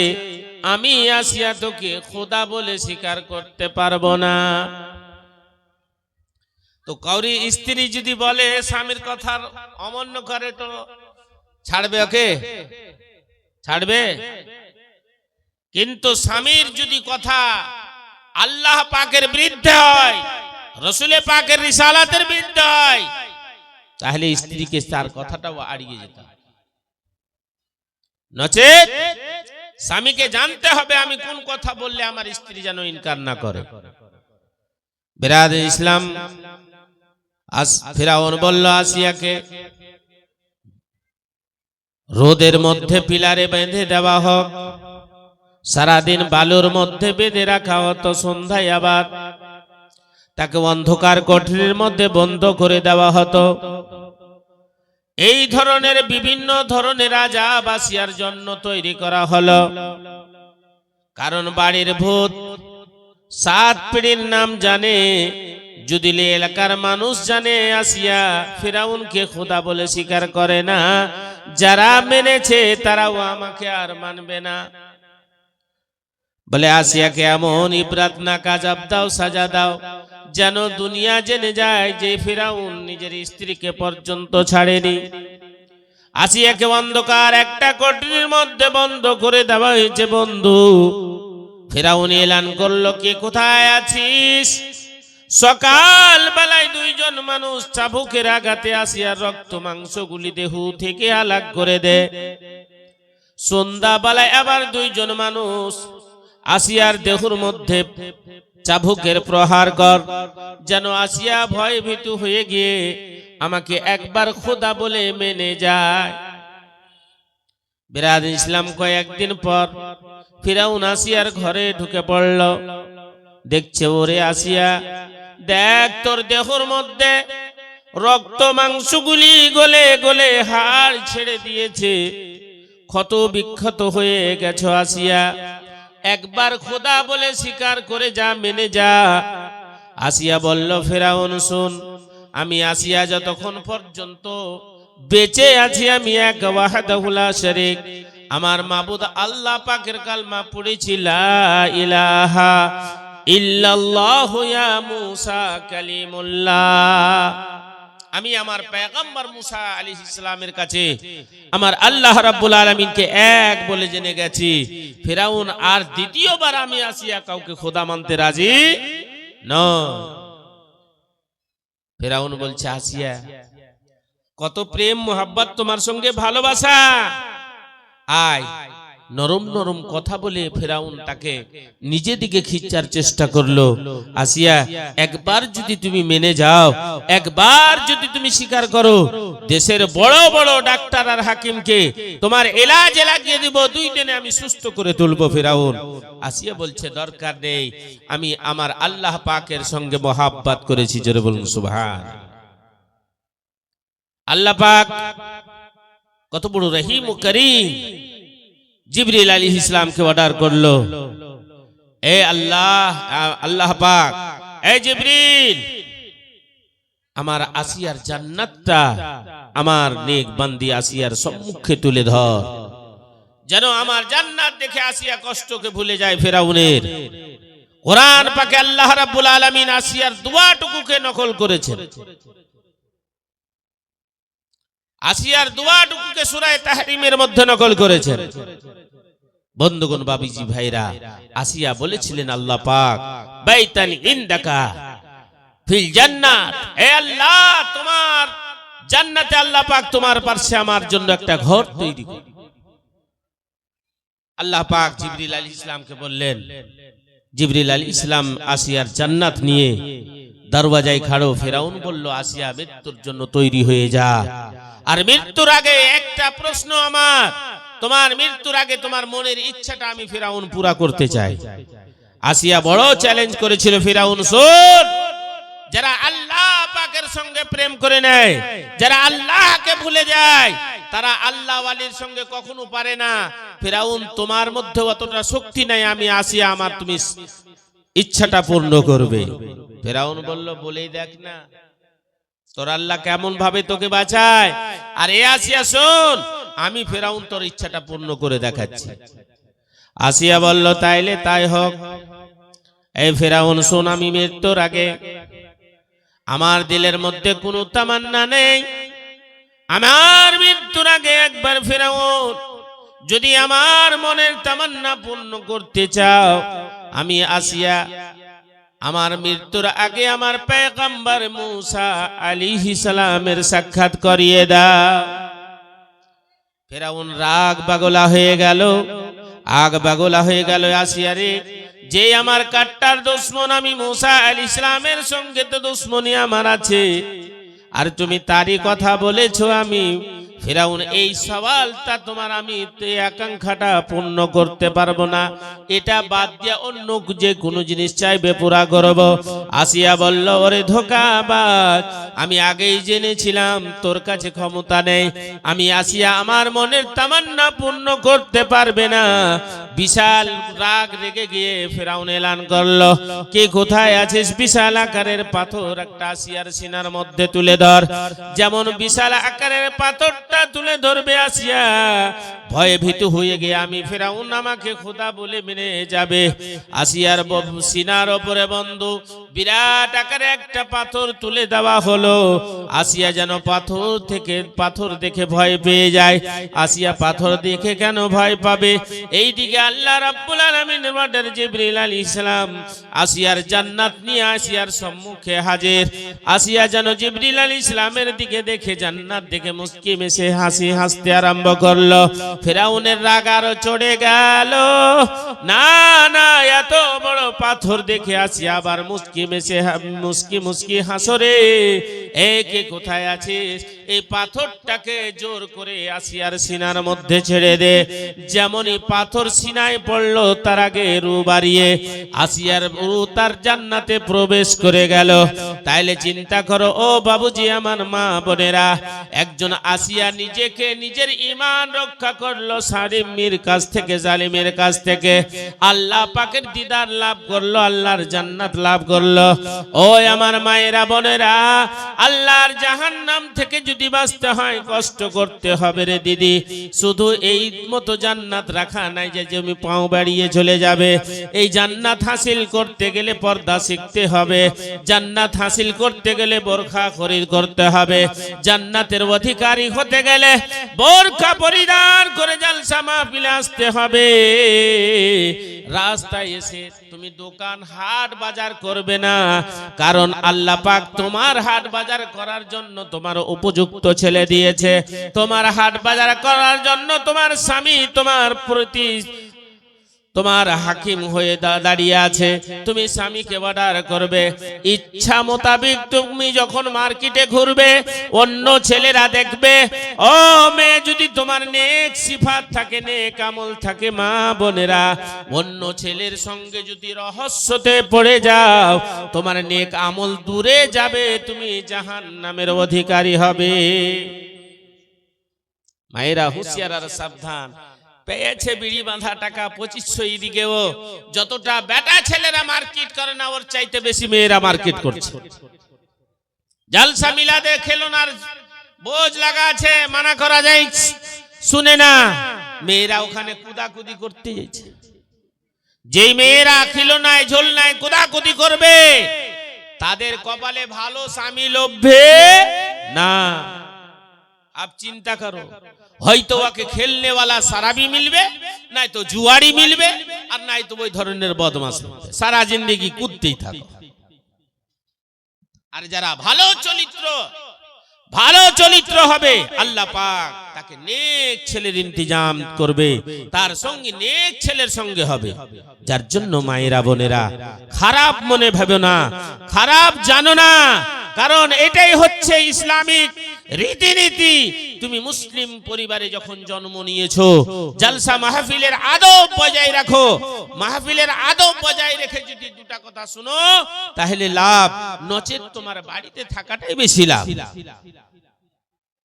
আমি আসিয়া তোকে খোদা বলে স্বীকার করতে পারবো না। তো কাউরি স্ত্রী যদি বলে, স্বামীর কথা অমান্য করে, তো ছাড়বে? ওকে ছাড়বে? কিন্তু স্বামীর যদি কথা আল্লাহ পাকের বিরুদ্ধে হয়, রসুল পাকের রিসালাতের বিরুদ্ধে হয়, তাহলে স্ত্রীকে তার কথাটাও এড়িয়ে যেতে হবে। নচেত স্বামীকে জানতে হবে আমি কোন কথা বললে আমার স্ত্রী যেন ইনকার না করে। বিরাদরে ইসলাম, ফিরাউন বলল আসিয়াকে, রোদের মধ্যে পিলারে বেঁধে দেওয়া হোক, সারাদিন বালুর মধ্যে বেঁধে রাখা হতো, সন্ধ্যায় আবার তাকে অন্ধকার কোঠরির মধ্যে বন্ধ করে দেওয়া হতো। এই ধরনের বিভিন্ন ধরনের আযাব আসিয়ার জন্য তৈরি করা হলো। কারণ বাড়ির ভূত 7 পিঁড়ির নাম জানে, যদি এলাকার মানুষ জানে আসিয়া ফিরাউনকে খোদা বলে স্বীকার করে না, যারা মেনেছে তারাও আমাকে আর মানবে না। বলে আসিয়াকে এমন ইবরাতনাক আযাব দাও, সাজা দাও, যেন দুনিয়া জেনে যায় যে ফিরাউন নিজের স্ত্রীকে পর্যন্ত ছাড়েনি। আসিয়াকে অন্ধকার একটা কোঠরির মধ্যে বন্ধ করে দেওয়া হয়েছে। বন্ধু, ফিরাউন এলান করলো, কে কোথায় আছিস? সকাল বেলায় দুইজন মানুষ চাবুকের আঘাতে আসিয়ার রক্ত মাংসগুলি দেহ থেকে আলাগ করে দেয়। সন্ধ্যা বেলায় আবার দুইজন মানুষ আসিয়ার দেহর মধ্যে চাবুকের প্রহার কর, যেন আসিয়া ভয় ভীতু হয়ে গিয়ে আমাকে একবার খোদা বলে মেনে যায়। বিরাদ ইসলাম কয়েকদিন পর ফিরাউন আসিয়ার ঘরে ঢুকে পড়ল। দেখছে, ওরে আসিয়া, দেখ তোর দেহর মধ্যে রক্ত মাংসগুলি গলে গলে হাড় ছেড়ে দিয়েছে, ক্ষত বিক্ষত হয়ে গেছো আসিয়া, একবার খোদা বলে স্বীকার করে যা, মেনে যা। আসিয়া বলল, ফেরাউন শোন, আমি আসিয়া যতক্ষণ পর্যন্ত বেঁচে আছি আমি এক ওয়াহদাহু লা শারীক, আমার মাবুদ আল্লাহ পাকের কালমা পড়েছি, লা ইলাহা ইল্লাল্লাহু ইয়া মুসা কালিমুল্লাহ। আমি আমার পয়গম্বর মুসা আলাইহিস সালামের কাছে আমার আল্লাহ রাব্বুল আলামিনকে এক বলে জেনে গেছি। ফিরাউন আর দ্বিতীয়বার আমি আসিয়া কাউকে খোদা মানতে রাজি নয়। ফিরাউন বলছে, আসিয়া, কত প্রেম মোহাব্বত তোমার সঙ্গে, ভালোবাসা, আয়। নরম নরম কথা বলে ফেরাউন তাকে নিজে দিকে খিচ্চার চেষ্টা করলো। আসিয়া, একবার যদি তুমি মেনে যাও, একবার যদি তুমি স্বীকার করো, দেশের বড় বড় ডাক্তার আর হাকিমকে তোমার এলাজে লাগিয়ে দিব, 2 দিনে আমি সুস্থ করে তুলবো। ফেরাউন আসিয়া বলছে, দরকার নেই, আমি আমার আল্লাহ পাকের সঙ্গে মোহাব্বত করেছি। জোরে বলুন সুবহান। আল্লাহ পাক কত বড় রহিম ও করিম। জিবরিল আলাইহিস সালামকে অর্ডার করলো, এ আল্লাহ পাক, এ জিবরিল, আমার আসিয়ার জান্নাতটা আমার নেক বান্দি আসিয়ার সম্মুখে তুলে ধর, যেন আমার জান্নাত দেখে আসিয়া কষ্টকে ভুলে যায় ফেরাউনের। কোরআন পাকে আল্লাহ রাব্বুল আলামিন আসিয়ার দোয়াটুকুকে নকল করেছেন। আসিয়ার দোয়াটুকুকে সূরা তাহরিমের মধ্যে নকল করেছেন। বন্ধুগণ, বাবিজি ভাইরা, আসিয়া বলেছিলেন, আল্লাহ পাক, বাইতান ইনদাকা ফিল জান্নাত, হে আল্লাহ, তোমার জান্নাতে আল্লাহ পাক তোমার পাশে আমার জন্য একটা ঘর তৈরি করুন। আল্লাহ পাক জিবরিল আলাইহিস সালামকে বললেন। জিবরিল আলাইহিস সালাম আসিয়ার জান্নাত নিয়ে দরওয়াজায় খাড়ো। ফেরাউন বলল, আসিয়া, মৃত্যুর জন্য তৈরি হয়ে যা, আর মৃত্যুর আগে একটা প্রশ্ন আমার, তোমার মৃত্যুর আগে তোমার মনের ইচ্ছাটা আমি ফিরাউন পুরা করতে চাই। আসিয়া বড় চ্যালেঞ্জ করেছিল, ফিরাউন শোন, যারা আল্লাহ পাকের সঙ্গে প্রেম করে নেয়, যারা আল্লাহকে ভুলে যায়, তারা আল্লাহ ওয়ালির সঙ্গে কখনো পারে না। ফিরাউন, তোমার মধ্যে অতটা শক্তি নাই, আমি আসিয়া আমার তুমি ইচ্ছাটা পূর্ণ করবে। ফিরাউন বলল, বলেই দেখ না তোর আল্লাহ কেমন ভাবে তোকে বাঁচায়। আর এ আসিয়া শোন, আমি ফেরাউন তোর ইচ্ছাটা পূর্ণ করে দেখাচ্ছি। আসিয়া বলল, তাইলে তাই হোক। এই ফেরাউন শোন, আমি মৃত্যুর আগে আমার দিলের মধ্যে কোনো তামান্না নেই। আমার মৃত্যুর আগে একবার ফেরাউন, যদি আমার মনের তামান্না পূর্ণ করতে চাও, আমি আসিয়া আমার মৃত্যুর আগে আমার পয়গম্বর মুসা আলাইহিস সালামের সাক্ষাৎ করিয়ে দাও। ফেরাউন রাগ বাগলা হয়ে গেল, আগ বাগলা হয়ে গেল। আসিয়া রে, যে আমার কাট্টার দুশমন, আমি মুসা আলাইহিস সালামের সঙ্গে তো দুশমনি আমার আছে, আর তুমি তারই কথা বলেছো। আমি ফেরাউন, এই সওয়ালটা তোমার আমি আকাঙ্ক্ষাটা পূর্ণ করতে পারবো না, এটা বাদ দিয়ে অন্য যে কোনো জিনিস চাইবে পুরা করব। আসিয়া বলল, ওরে ধোঁকাবাজ, আমি আগেই জেনেছিলাম তোর কাছে ক্ষমতা নেই। আমি আসিয়া আমার মনের তামান্না পূর্ণ করতে পারবে না। বিশাল রাগ রেগে গিয়ে ফেরাউন এলান করলো, কে কোথায় আছিস? বিশাল আকারের পাথর একটা আসিয়ার সিনার মধ্যে তুলে ধর। যেমন বিশাল আকারের পাথরটা তুলে ধরবে আসিয়া ভয়ে ভীতু হয়ে গিয়ে আমি ফেরাউন আমাকে খোদা বলে মেনে যাবে। আসিয়ার সিনার ওপরে বন্ধু বিরাট আকারে একটা পাথর তুলে দেওয়া হলো। আসিয়া যেন পাথর দেখে ভয় পেয়ে যায়। আসিয়া পাথর দেখে কেন ভয় পাবে? এই দিকে আল্লাহ রাব্বুল আলামিনের অর্ডার জিবরিল আলাইহিস সালাম আসিয়ার জান্নাত নিয়ে আসিয়ার সম্মুখে হাজির। আসিয়া যেন জিবরিল আলাইহিস সালামের দিকে দেখে জান্নাত দেখে মুস্কি মেসে হাসতে আরম্ভ করলো। ফিরাউনের রাগ আরো চড়ে গেল। না না, এত বড় পাথর দেখে আসিয়া আবার মুস্কি হাসরে। কে কোথায় আছিস? এই পাথরটাকে জোর করে আসিয়ার সিনার মধ্যে ছেড়ে দে। যেমনই পাথর সিনায় পড়লো তার আগে রু বাড়িয়ে আসিয়ার রু তার জান্নাতে প্রবেশ করে গেল। তাইলে চিন্তা করো ও বাবুজি, আমার মা বোনেরা, একজন আসিয়া নিজেকে নিজের ঈমান রক্ষা করলো সালিমের কাছ থেকে, জালিমের কাছ থেকে, আল্লাহ পাকের দিদার লাভ করলো, আল্লাহর জান্নাত লাভ করলো। ওই আমার মায়েরা বোনেরা, আল্লাহর জাহান্নাম থেকে যদি বাঁচতে হয় কষ্ট করতে হবে রে দিদি। শুধু এই মতো জান্নাত রাখা নাই যে তুমি পাও বাড়িয়ে চলে যাবে। এই জান্নাত হাসিল করতে গেলে পর্দা শিখতে হবে, জান্নাত হাসিল করতে গেলে বোরখা খরিদ করতে হবে, জান্নাতের অধিকারী হতে গেলে বোরখা পরিধান করে জালসা মাহফিলে আসতে হবে। রাস্তায় এসে তুমি দোকান হাট বাজার করবে না, কারণ আল্লাহ পাক তোমার হাট বাজার করার জন্য তোমার উপযুক্ত ছেলে দিয়েছে। তোমার হাট বাজার করার জন্য তোমার স্বামী তোমার প্রতি তোমার হাকিম হয়ে দাঁড়িয়ে আছে। তুমি স্বামীকে অর্ডার করবে, ইচ্ছা মোতাবেক তুমি যখন মার্কেটে ঘুরবে অন্য ছেলেরা দেখবে। ও মেয়ে, যদি তোমার নেক সিফাত থাকে, নেক আমল থাকে, মা বোনেরা, অন্য ছেলের সঙ্গে যদি রহস্যতে পড়ে যাও তোমার নেক আমল দূরে যাবে, তুমি জাহান্নামের অধিকারী হবে। মায়েরা হুঁশিয়ার আর সাবধান। পেয়েছে বিড়ি বাঁধা টাকা 2500, এদিকেও যতটা বেটা ছেলেরা মার্কেট করে না ওর চাইতে বেশি মেয়েরা মার্কেট করছে। জালসা মিলাদে খেলনার বোঝ লাগা আছে, মানা করা যায়, শুনে না। মেয়েরা ওখানে কুদাকুদি করতে যাচ্ছে। যেই মেয়েরা খিলনায় ঝোলনায় কুদাকুদি করবে তাদের কপালে ভালো স্বামী লভ্যে না। আপ চিন্তা করো, হয়তো ওকে খেলনেওয়ালা সারাবি মিলবে, নাই তো জুয়ারি মিলবে, আর নাই তো ওই ধরনের বদমাশ মিলবে। সারা জিন্দেগি কুদতেই থাকো। আর যারা ভালো চরিত্র হবে আল্লাহ পাক তাকে নেক ছেলের ইন্তজাম করবে, তার সঙ্গে নেক ছেলের সঙ্গে হবে। যার জন্য মায়েরা বোনেরা খারাপ মনে ভেবো না, খারাপ জানো না, কারণ এটাই হচ্ছে ইসলামিক রীতিনীতি। তুমি মুসলিম পরিবারে যখন জন্ম নিয়েছো, জলসা মাহফিলের আদব বজায় রাখো। মাহফিলের আদব বজায় রেখে যদি দুটা কথা শুনো তাহলে লাভ, নচেত তোমার বাড়িতে থাকাটাই বেশি লাভ,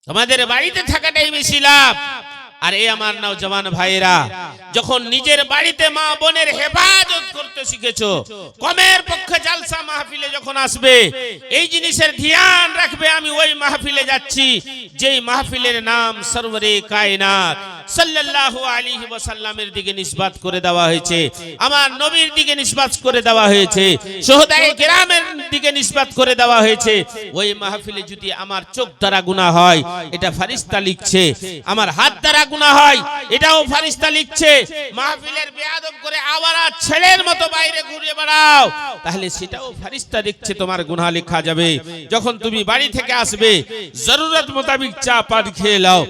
তোমাদের বাড়িতে থাকাটাই বেশি লাভ। আর এই আমার নওজওয়ান ভাইরা, যখন নিজের বাড়িতে মা বোনের হেফাজত করতে শিখেছো, কমের পক্ষে জালসা মাহফিলে যখন আসবে এই জিনিসের ধ্যান রাখবে, আমি ওই মাহফিলে যাচ্ছি যেই মাহফিলের নাম সরওয়ারে কায়নাত সাল্লাল্লাহু আলাইহি ওয়াসাল্লামের দিকে নিসবত করে দেওয়া হয়েছে, আমার নবীর দিকে নিসবত করে দেওয়া হয়েছে, শুহাদায়ে কেরামের দিকে নিসবত করে দেওয়া হয়েছে। ওই মাহফিলে যদি আমার চোখ দ্বারা গুনাহ হয় এটা ফেরেশতা লিখছে, আমার হাত দ্বারা গুনাহ হয় এটাও ফেরেশতা লিখছে। মাহফিলের বেয়াদব করে আওয়ারা ছেলের মতো বাইরে ঘুরে বেড়াও তাহলে সেটাও ফেরেশতা দেখছে, তোমার গুনাহ লেখা যাবে। যখন তুমি বাড়ি থেকে আসবে জরুরত মোতাবেক চা পানি খেয়ে নাও,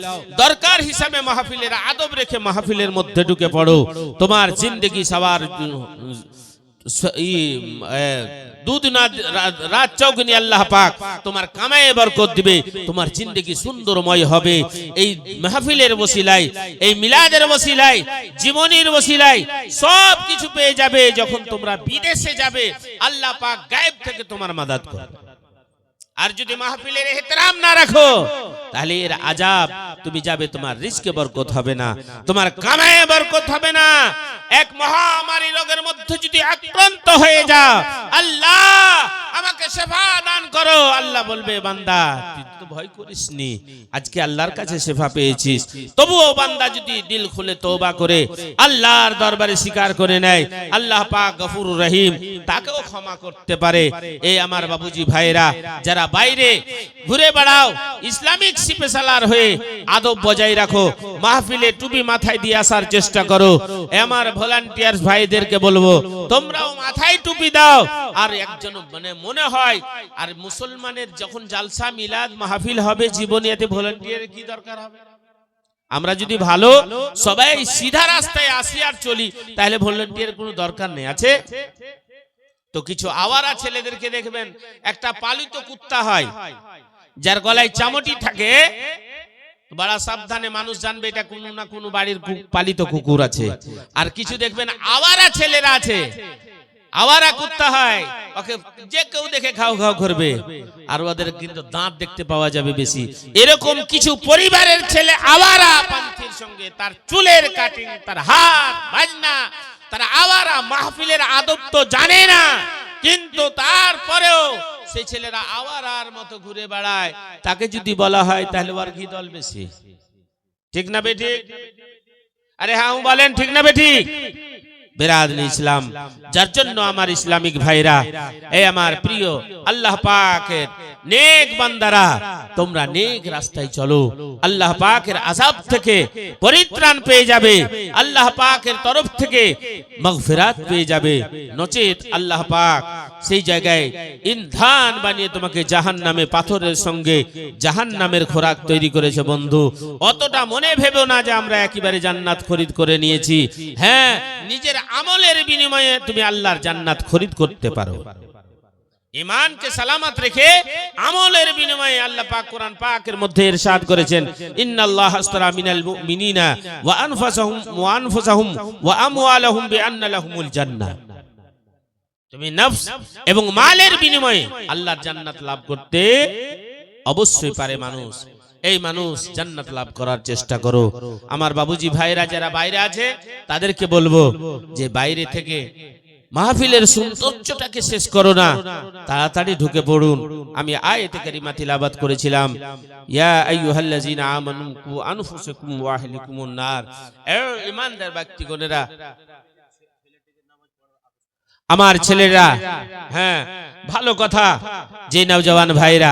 দরকার হিসাবে মাহফিলের আদব রেখে মাহফিলের মধ্যে ঢুকে পড়ো। তোমার জিন্দেগি সবার দুধ না রাত চৌগুনি আল্লাহ পাক তোমার কামায়ে বরকত দিবে, তোমার জিন্দেগি সুন্দরময় হবে। এই মাহফিলের ওসিলায়, এই মিলাদের ওসিলায়, জীবনের ওসিলায় সব কিছু পেয়ে যাবে। যখন তোমরা বিদেশে যাবে আল্লাহ পাক গায়েব থেকে তোমার মাদাদ করবে। আর যদি মাহফিলের ইহতিরাম না রাখো তাহলে এর আযাব, তুমি যাবে, তোমার রিজকে বরকত হবে না, তোমার কামায়ে বরকত হবে না। এক মহামারী রোগের মধ্যে যদি আক্রান্ত হয়ে যাও, আল্লাহ আমাকে শেফা দান করো। আল্লাহ বলবে বান্দা তুই তো ভয় করিসনি, আজকে আল্লাহর কাছে শেফা পেয়েছিস। তবুও বান্দা যদি দিল খুলে তওবা করে আল্লাহর দরবারে স্বীকার করে নেয়, আল্লাহ পাক গফুরুর রহিম তাকেও ক্ষমা করতে পারে। এই আমার বাবুজি ভাইরা যারা বাইরে ঘুরে বেড়াও, ইসলামিক সিপেশালার হয়ে আদব বজায় রাখো, মাহফিলে টুপি মাথায় দিয়ে আসার চেষ্টা করো। আমার ভলান্টিয়ার্স ভাইদেরকে বলবো তোমরাও মাথায় টুপি দাও। আর একজন মানে মনে হয় আর মুসলমানের যখন জালসা মিলাদ মাহফিল হবে জীবনে, এতে ভলান্টিয়ারের কি দরকার হবে? আমরা যদি ভালো সবাই সিধা রাস্তায় আসি আর চলি, তাহলে ভলান্টিয়ারের কোনো দরকার নেই। আছে তো কিছু আওয়ারা ছেলেদেরকে দেখবেন, একটা পালিত কুত্তা হয় যার গলায় চামটি থাকে, বড় সাবধানে মানুষ জানবে এটা কোনো না কোনো বাড়ির পালিত কুকুর আছে। আর কিছু দেখবেন আওয়ারা ছেলেরা আছে, আওয়ারা কুত্তা হয়, ওকে যে কেউ দেখে খাও খাও করবে, আর ওদের কিন্তু দাঁত দেখতে পাওয়া যাবে বেশি। এরকম কিছু পরিবারের ছেলে আওয়ারা পন্থীর সঙ্গে, তার চুলের কাটিং, তার হাত বাজনা, তারা আওয়ারা, মাহফিলের আদব তো জানে না, কিন্তু তারপরেও সেই ছেলেরা আওয়ারার মতো ঘুরে বেড়ায়। তাকে যদি বলা হয় তাহলে ওর কি দল বেশি? ঠিক না বেঠিক? আরে হ্যাঁ বলেন, ঠিক না বেঠিক? বেরাদরি ইসলাম, যার জন্য আমার ইসলামিক ভাইরা, এই আমার প্রিয় আল্লাহ পাকের নেক বান্দারা, তোমরা নেক রাস্তায় চলো, আল্লাহ পাকের আযাব থেকে পরিত্রাণ পেয়ে যাবে, আল্লাহ পাকের তরফ থেকে মাগফিরাত পেয়ে যাবে। নচেত আল্লাহ পাক সেই জায়গায় ইন্ধন বানিয়ে তোমাকে জাহান্নামে পাথরের সঙ্গে জাহান্নামের খোরাক তৈরি করেছে। বন্ধু, অতটা মনে ভেবো না যে আমরা একেবারে জান্নাত খরিদ করে নিয়েছি। হ্যাঁ, নিজের আমলের বিনিময়ে তুমি আল্লাহর জান্নাত খরিদ করতে পারো। ঈমানকে সালামত রেখে আমলের বিনিময়ে আল্লাহ পাক কোরআন পাকের মধ্যে ইরশাদ করেছেন, ইন্নাল্লাহ আশতারা মিনাল মুমিনিনা ওয়া আনফুসাহুম ওয়া আমওয়ালাহুম বিআন্না লাহুমুল জান্নাহ। তুমি নফস এবং মালের বিনিময়ে আল্লাহর জান্নাত লাভ করতে অবশ্যই পারে মানুষ। এই মানুষ জান্নাত লাভ করার চেষ্টা করো। আমার বাবুজি ভাইরা যারা বাইরে আছে তাদেরকে বলবো যে বাইরে থেকে মাহফিলের সৌন্দর্যটাকে শেষ করো না, তাড়াতাড়ি ঢুকে পড়ুন। আমি আয়াতে কারিমা তিলাওয়াত করেছিলাম, ইয়া আইয়ুহাল্লাযিনা আমানু কু আনফুসাকুম ওয়া আহলিকুমুন নার। এ ঈমানদার ব্যক্তিগণেরা, আমার ছেলেরা, হ্যাঁ ভালো কথা, যে নওজওয়ান ভাইরা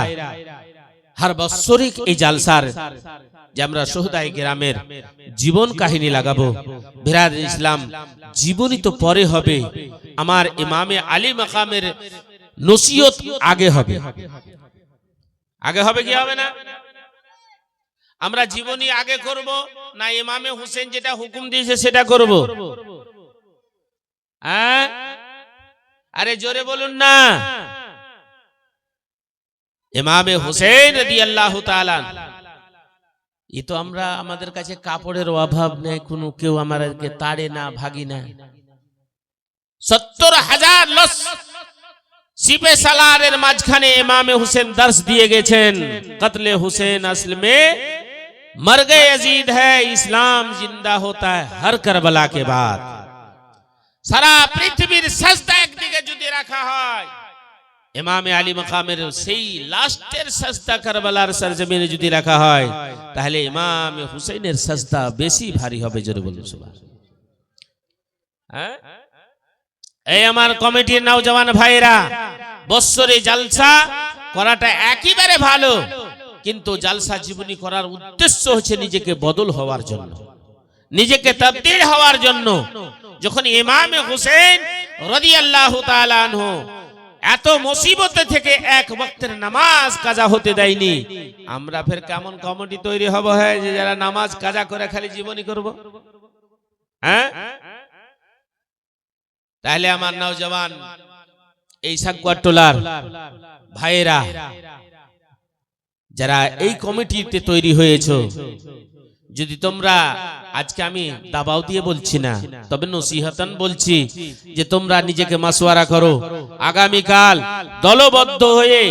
হর বৎসরিক এই জালসার যে আমরা শোহদায়ে কেরামের জীবন কাহিনী লাগাবো, বিরাদর ইসলাম জীবনী তো পরে হবে, আমার ইমামে আলী মাকামের নসিহত আগে হবে। আগে হবে কি হবে না? আমরা জীবনী আগে করব না ইমামে হোসেন যেটা হুকুম দিয়েছে সেটা করব? হ্যাঁ, আরে জোরে বলুন না। ইমামে হোসেন রাদিয়াল্লাহু তাআলা, এই তো আমরা, আমাদের কাছে কাপড়ের অভাব নেই, কোনো কেউ আমাদেরকে তাড়ে না, ভাগি না। ৭০,০০০ লস সিপে সালারের মাঝখানে ইমামে হোসেন দর্শ দিয়ে গেছেন, কতলে হোসেন আসল মে মর গয়ে यजीद है, ইসলাম জিন্দা होता है हर करबला के बाद। সারা পৃথিবীর সাজদা একদিকে যদি রাখা হয়, ইমামে আলী মাকামের সেই লাস্টের সাজদা কারবালার সরজমিনে যদি রাখা হয়, তাহলে ইমামে হুসাইনের সাজদা বেশি ভারী হবে। জোরে বলুন সুবহানাল্লাহ। হ্যাঁ, এই আমার কমিটির নওজওয়ান ভাইরা, বৎসরে জালসা করাটা একেবারে ভালো, কিন্তু জালসা জীবনী করার উদ্দেশ্য হচ্ছে নিজেকে বদল হওয়ার জন্য, নিজেকে তাবদীল হওয়ার জন্য। যখন ইমামে হুসেন রাদিয়াল্লাহু তাআলা আনহু এত মুসিবতে থেকে এক ওয়াক্তের নামাজ কাজা হতে দেয়নি, আমরা ফের কেমন কমিটি তৈরি হব হয় যে যারা নামাজ কাজা করে খালি জীবনী করব? হ্যাঁ, তাহলে আমার নওজওয়ান এই সাকুয়ার টোলার ভাইয়েরা যারা এই কমিটিতে তৈরি হয়েছো, যদি তোমরা, আজকে আমি দাবাও দিয়ে বলছি না, তবে নসিহতান বলছি যে তোমরা নিজেকে মাসওয়ারা করো, আগামীকাল দলবদ্ধ হয়ে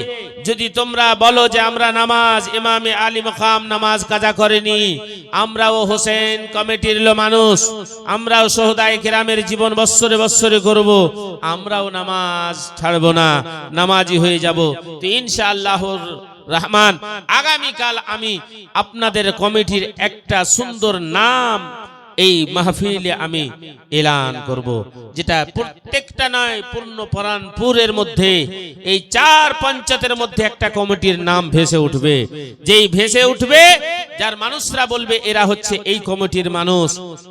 যদি তোমরা বলো যে আমরা নামাজ ইমামে আলী মাকাম নামাজ কাজা করেনি, আমরাও হোসেন কমিটির মানুষ, আমরাও শহদায়ে কেরামের জীবন বৎসরে বৎসরে করব, আমরাও নামাজ ছাড়বো না, নামাজি হয়ে যাব। তো ইনশাআল্লাহর রহমান আগামীকাল আমি আপনাদের কমিটির একটা সুন্দর নাম এই মাহফিলে আমি এলান করব, যেটা প্রত্যেকটা নয় পূর্ণপরানপুরের মধ্যে এই 4 পঞ্চায়েতের মধ্যে একটা কমিটির নাম ভেসে উঠবে। যেই ভেসে উঠবে, যার মানুষরা বলবে এরা হচ্ছে এই কমিটির মানুষ,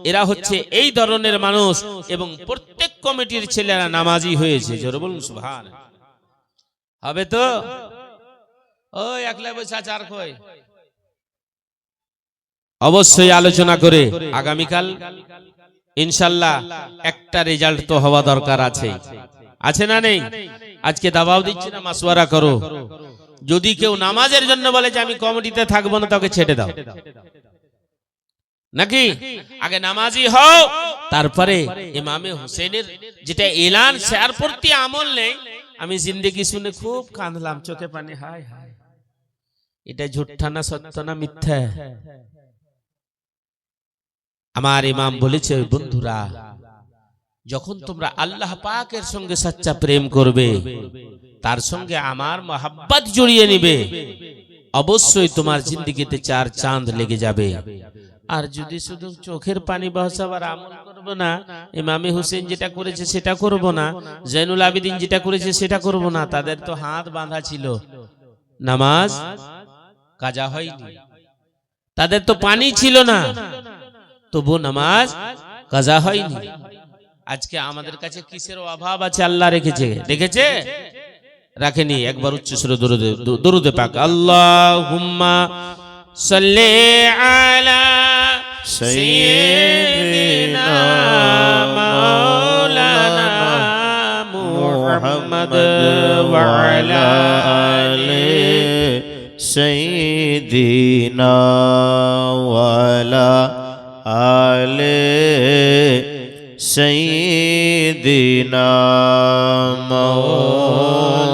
এরা হচ্ছে এই ধরনের মানুষ, এবং প্রত্যেক কমিটির ছেলেরা নামাজি হয়েছে। জোরে বলুন সুবহানাল্লাহ। হবে তো? ওই একলা বসে আছে আর কই? অবশ্যই আলোচনা করে আগামীকাল ইনশাল্লাহ একটা রেজাল্ট তো হওয়া দরকার আছে, আছে না নেই? আজকে দাবাও দিচ্ছি না, মাসওয়ারা করো। যদি কেউ নামাজের জন্য বলে যে আমি কমিটিতে থাকবো না, তাকে ছেড়ে দাও, নাকি? আগে নামাজি হও, তারপরে ইমামে হোসেনের যেটা এলান, শেয়ার প্রতি আমল নেই। আমি জিন্দেগি শুনে খুব কাঁদলাম, চোখে পানি। হায় হায়, এটা ঝুঠা না সত্য না মিথ্যা? আমার ইমাম বলেছে, বন্ধুরা, যখন তোমরা আল্লাহ পাকের সঙ্গে সচ্চা প্রেম করবে, তার সঙ্গে আমার মহব্বত জড়িয়ে নিবে, অবশ্যই তোমার জিন্দেগিতে 4 চাঁদ লেগে যাবে। আর যদি শুধু চোখের পানি বহাবার আমল করব না, ইমামে হোসেন যেটা করেছে সেটা করব না, জৈনুল আবেদিন যেটা করেছে সেটা করব না, তাদের তো হাত বাঁধা ছিল, নামাজ কাজা হয়নি, তাদের তো পানি ছিল না, তবু নামাজ কাজা হয়নি। আজকে আমাদের কাছে কিসের অভাব আছে আল্লাহ রেখেছে? দেখেছে? রাখেনি? একবার উচ্চ সুরে দরুদে পাক, আল্লাহুম্মা সাল্লি আলা সাইয়্যিদিনা মাওলানা মুহাম্মদ ওয়া আলা আলি সাইয়্যিদিনা ওয়ালা আলে সাইয়্যিদিনা মাওলানা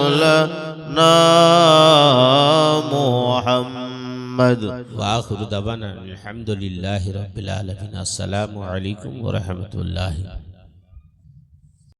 মুহাম্মদ। ওয়া আখিরু দাওয়ানা আলহামদুলিল্লাহি রাব্বিল আলামিন। আসসালামু আলাইকুম ওয়া রাহমাতুল্লাহি।